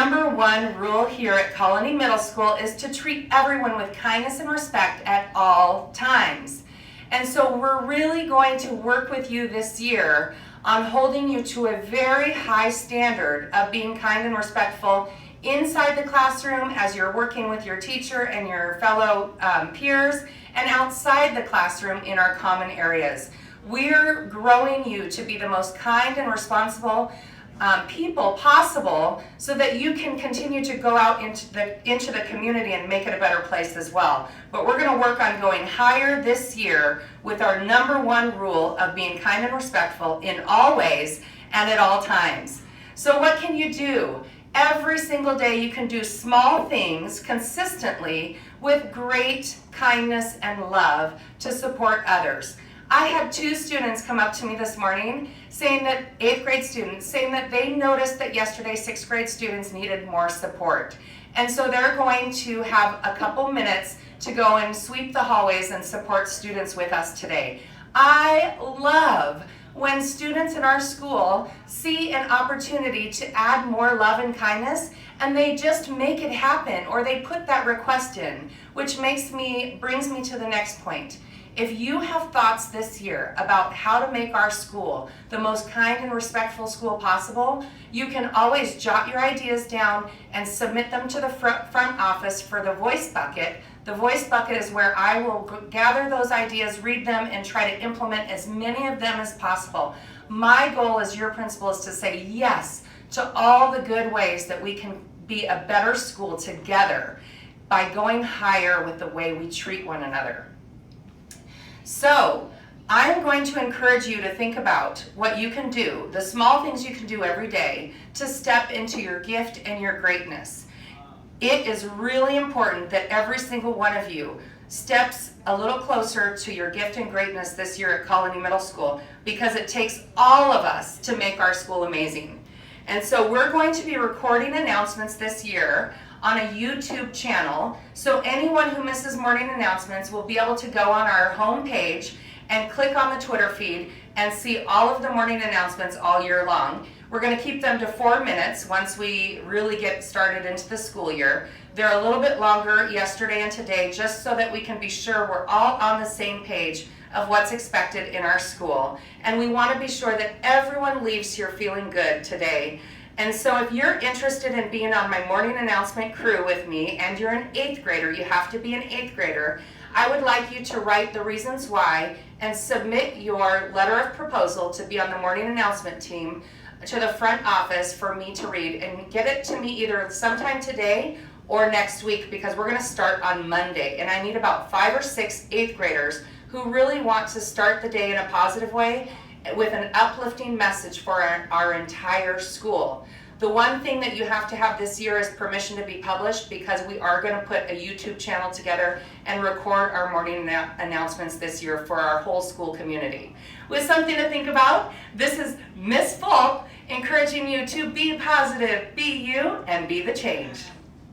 number one rule here at Colony Middle School is to treat everyone with kindness and respect at all times. And so we're really going to work with you this year on holding you to a very high standard of being kind and respectful inside the classroom as you're working with your teacher and your fellow peers, and outside the classroom in our common areas. We're growing you to be the most kind and responsible people possible so that you can continue to go out into the community and make it a better place as well. But we're going to work on going higher this year with our number one rule of being kind and respectful in all ways and at all times. So what can you do? Every single day you can do small things consistently with great kindness and love to support others. I had 2 students come up to me this morning saying that, 8th grade students, saying that they noticed that yesterday 6th grade students needed more support. And so they're going to have a couple minutes to go and sweep the hallways and support students with us today. I love when students in our school see an opportunity to add more love and kindness, and they just make it happen, or they put that request in, which brings me to the next point. If you have thoughts this year about how to make our school the most kind and respectful school possible, you can always jot your ideas down and submit them to the front office for the voice bucket. The voice bucket is where I will gather those ideas, read them, and try to implement as many of them as possible. My goal as your principal is to say yes to all the good ways that we can be a better school together by going higher with the way we treat one another. So, I'm going to encourage you to think about what you can do, the small things you can do every day to step into your gift and your greatness. It is really important that every single one of you steps a little closer to your gift and greatness this year at Colony Middle School, because it takes all of us to make our school amazing. And so we're going to be recording announcements this year on a YouTube channel, so anyone who misses morning announcements will be able to go on our home page and click on the Twitter feed and see all of the morning announcements all year long. We're going to keep them to 4 minutes once we really get started into the school year. They're a little bit longer yesterday and today, just so that we can be sure we're all on the same page of what's expected in our school. And we want to be sure that everyone leaves here feeling good today. And so if you're interested in being on my morning announcement crew with me, and you're an 8th grader, you have to be an 8th grader, I would like you to write the reasons why and submit your letter of proposal to be on the morning announcement team to the front office for me to read, and get it to me either sometime today or next week, because we're going to start on Monday. And I need about 5 or 6 8th graders who really want to start the day in a positive way with an uplifting message for our entire school. The one thing that you have to have this year is permission to be published, because we are going to put a YouTube channel together and record our morning announcements this year for our whole school community. With something to think about, this is Miss Fulp encouraging you to be positive, be you, and be the change.